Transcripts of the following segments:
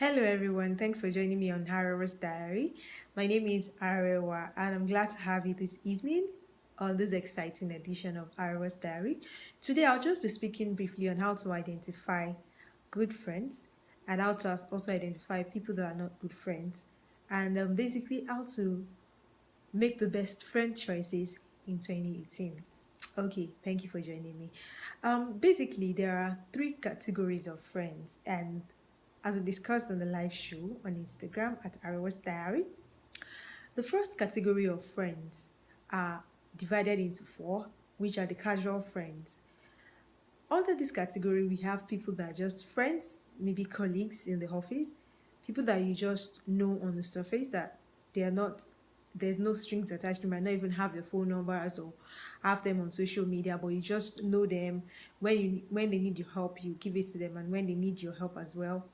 Hello everyone, thanks for joining me on Arewa's Diary. My name is Arewa and I'm glad to have you this evening on this exciting edition of Arewa's Diary. Today I'll just be speaking briefly on how to identify good friends and how to also identify people that are not good friends and basically how to make the best friend choices in 2018. Okay, thank you for joining me. Basically, there are three categories of friends, and as we discussed on the live show on Instagram at Arewa's Diary, the first category of friends are divided into four, which are the casual friends. Under this category, we have people that are just friends, maybe colleagues in the office, people that you just know on the surface that they are not, there's no strings attached. You might not even have their phone numbers or have them on social media, but you just know them. When they need your help, you give it to them, and when they need your help as well,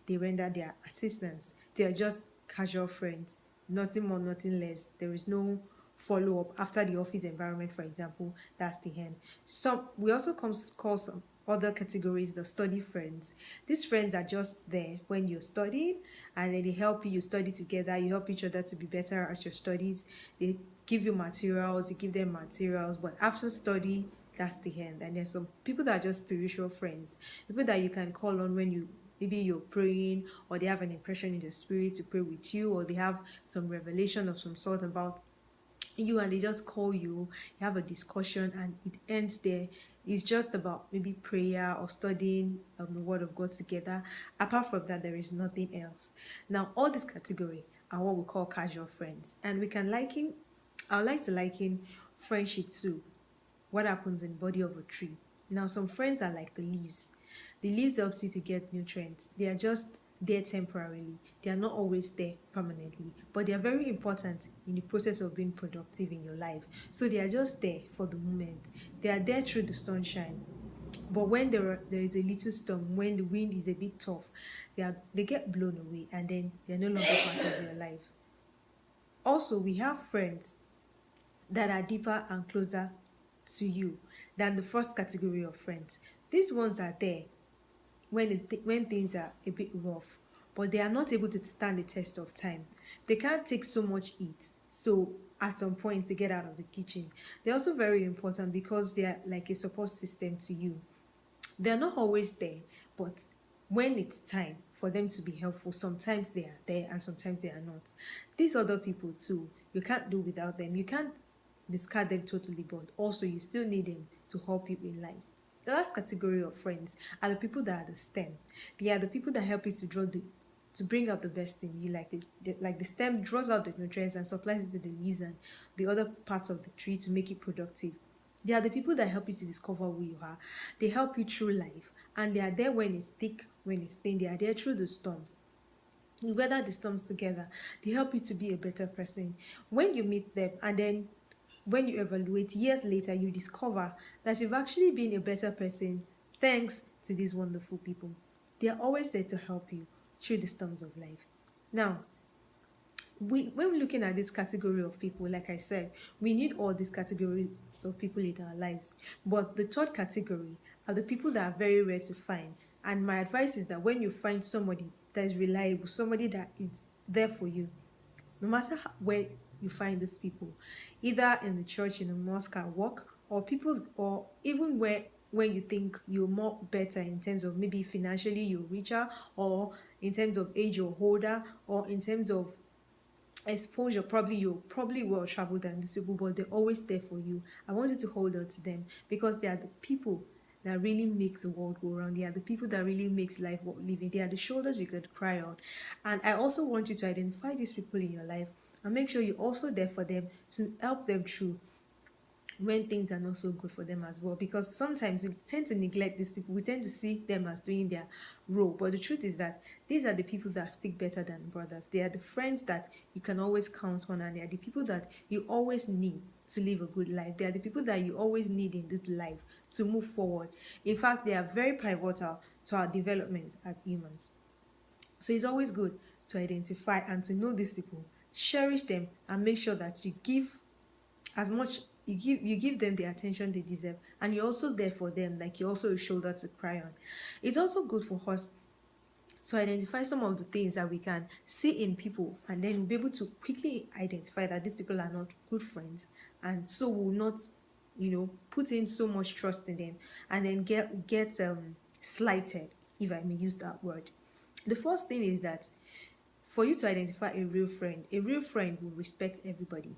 they render their assistance. They are just casual friends, nothing more, nothing less. There is no follow up after the office environment, for example. That's the end. Some we also call some other categories the study friends. These friends are just there when you're studying, and then they help you. You study together. You help each other to be better at your studies. They give you materials. You give them materials. But after study, that's the end. And there's some people that are just spiritual friends, people that you can call on when you maybe you're praying, or they have an impression in the spirit to pray with you, or they have some revelation of some sort about you, and they just call you. You have a discussion and it ends there. It's just about maybe prayer or studying the word of God together. Apart from that, there is nothing else. Now all this category are what we call casual friends, and we can liken I would like to liken friendship to what happens in the body of a tree. Now, some friends are like the leaves. The leaves helps you to get nutrients. They are just there temporarily. They are not always there permanently, but they are very important in the process of being productive in your life. So they are just there for the moment. They are there through the sunshine. But when there is a little storm, when the wind is a bit tough, they get blown away, and then they are no longer part of your life. Also, we have friends that are deeper and closer to you than the first category of friends. These ones are there when things are a bit rough, but they are not able to stand the test of time. They can't take so much heat. So at some point they get out of the kitchen. They're also very important because they are like a support system to you. They're not always there, but when it's time for them to be helpful, sometimes they are there and sometimes they are not. These other people too, you can't do without them. You can't discard them totally, but also you still need them to help you in life. The last category of friends are the people that are the stem. They are the people that help you to bring out the best in you, like the stem draws out the nutrients and supplies it to the leaves and the other parts of the tree to make it productive. They are the people that help you to discover who you are. They help you through life, and they are there when it's thick, when it's thin. They are there through the storms. You weather the storms together. They help you to be a better person. When you meet them, and then when you evaluate years later, you discover that you've actually been a better person thanks to these wonderful people. They are always there to help you through the storms of life. Now, when we're looking at this category of people, like I said, we need all these categories of people in our lives. But the third category are the people that are very rare to find. And my advice is that when you find somebody that is reliable, somebody that is there for you, no matter where you find these people, either in the church, in a mosque, at work, or people, or even where when you think you're more better in terms of maybe financially you're richer, or in terms of age you're older, or in terms of exposure, probably you're probably well traveled than these people, but they're always there for you. I want you to hold on to them because they are the people that really makes the world go around. They are the people that really makes life worth living. They are the shoulders you could cry on. And I also want you to identify these people in your life and make sure you're also there for them to help them through when things are not so good for them as well, because sometimes we tend to neglect these people. We tend to see them as doing their role, but the truth is that these are the people that stick better than brothers. They are the friends that you can always count on, and they are the people that you always need to live a good life. They are the people that you always need in this life to move forward. In fact, they are very pivotal to our development as humans. So it's always good to identify and to know these people, cherish them, and make sure that you give as much, you give them the attention they deserve, and you're also there for them, like you're also a shoulder to cry on. It's also good for us to identify some of the things that we can see in people, and then be able to quickly identify that these people are not good friends, and so will not, put in so much trust in them, and then get slighted, if I may use that word. The first thing is that for you to identify a real friend will respect everybody,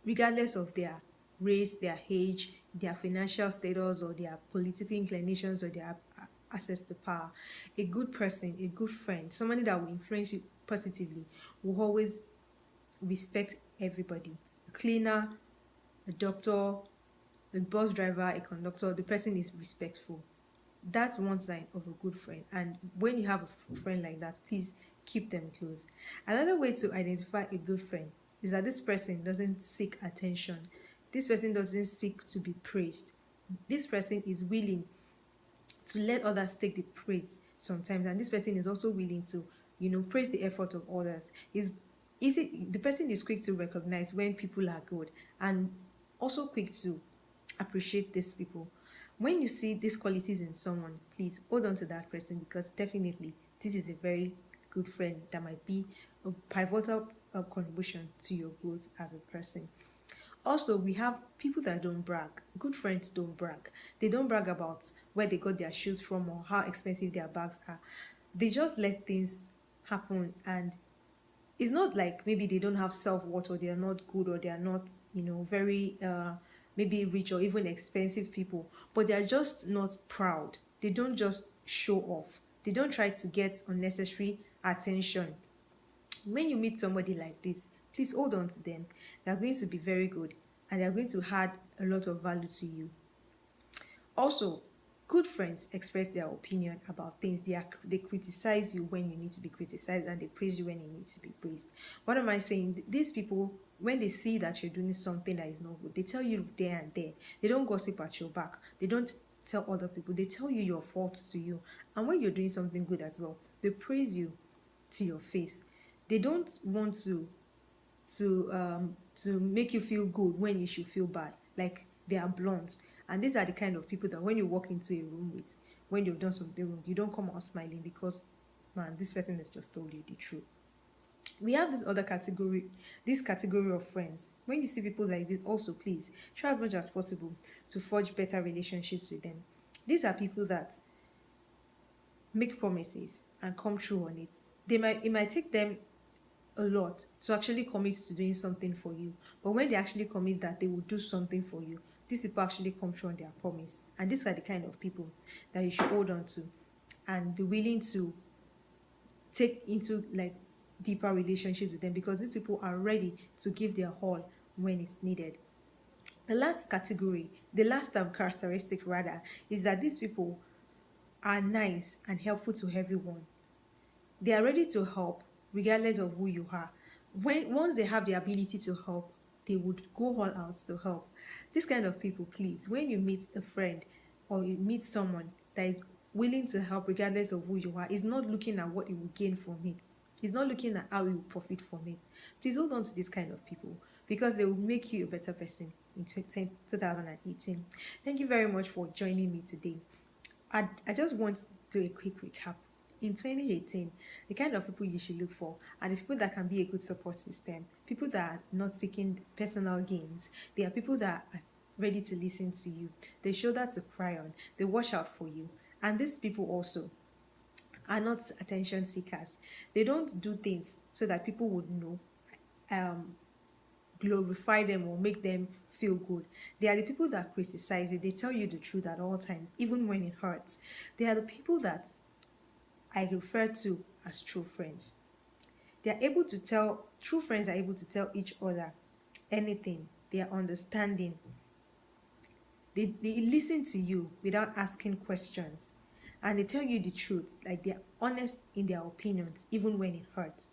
regardless of their race, their age, their financial status, or their political inclinations, or their access to power. A good person, a good friend, somebody that will influence you positively, will always respect everybody. A cleaner, a doctor, a bus driver, a conductor, the person is respectful. That's one sign of a good friend. And when you have a friend like that, please keep them close. Another way to identify a good friend is that this person doesn't seek attention. This person doesn't seek to be praised. This person is willing to let others take the praise sometimes, and this person is also willing to, praise the effort of others. The person is quick to recognize when people are good, and also quick to appreciate these people. When you see these qualities in someone, please hold on to that person, because definitely this is a very good friend that might be a pivotal contribution to your growth as a person. Also, we have people that don't brag. Good friends don't brag. They don't brag about where they got their shoes from or how expensive their bags are. They just let things happen, and it's not like maybe they don't have self-worth, or they are not good, or they are not, very maybe rich or even expensive people, but they are just not proud. They don't just show off. They don't try to get unnecessary attention. When you meet somebody like this, please hold on to them. They're going to be very good, and they're going to add a lot of value to you. Also, good friends express their opinion about things. They criticize you when you need to be criticized, and they praise you when you need to be praised. What am I saying? These people, when they see that you're doing something that is not good, they tell you there and there. They don't gossip at your back. They don't tell other people. They tell you your faults to you. And when you're doing something good as well, they praise you to your face. They don't want to make you feel good when you should feel bad. Like, they are blunt. And these are the kind of people that when you walk into a room with, when you've done something wrong, you don't come out smiling, because, man, this person has just told you the truth. We have this category of friends. When you see people like this, also please try as much as possible to forge better relationships with them. These are people that make promises and come true on it. It might take them a lot to actually commit to doing something for you, but when they actually commit that they will do something for you, these people actually come true on their promise. And these are the kind of people that you should hold on to, and be willing to take into, like, deeper relationships with them, because these people are ready to give their all when it's needed. The last characteristic rather, is that these people are nice and helpful to everyone. They are ready to help regardless of who you are. Once they have the ability to help, they would go all out to help. This kind of people, please, when you meet a friend or you meet someone that is willing to help regardless of who you are, is not looking at what you will gain from it. He's not looking at how you will profit from it. Please hold on to this kind of people, because they will make you a better person in 2018. Thank you very much for joining me today. I just want to do a quick recap. In 2018, the kind of people you should look for are the people that can be a good support system, people that are not seeking personal gains. They are people that are ready to listen to you, they shoulder to cry on, they watch out for you. And these people also are not attention seekers. They don't do things so that people would know, um, glorify them, or make them feel good. They are the people that criticize you. They tell you the truth at all times, even when it hurts. They are the people that I refer to as true friends. True friends are able to tell each other anything. They are understanding. They listen to you without asking questions. And they tell you the truth, like they're honest in their opinions, even when it hurts.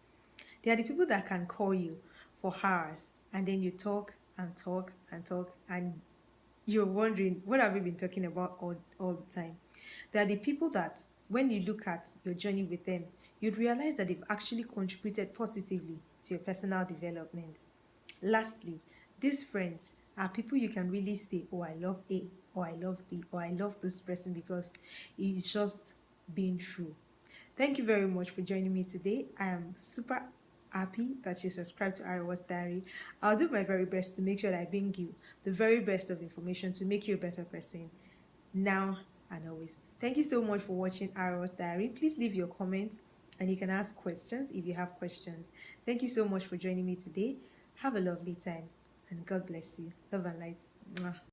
They are the people that can call you for hours, and then you talk and talk and talk, and you're wondering, what have we been talking about all the time? They are the people that, when you look at your journey with them, you'd realize that they've actually contributed positively to your personal development. Lastly, these friends are people you can really say, oh, I love A, or I love B, or I love this person because it's just being true. Thank you very much for joining me today. I am super happy that you subscribed to Arawa's Diary. I'll do my very best to make sure that I bring you the very best of information to make you a better person now and always. Thank you so much for watching Arawa's Diary. Please leave your comments and you can ask questions if you have questions. Thank you so much for joining me today. Have a lovely time and God bless you. Love and light. Mwah.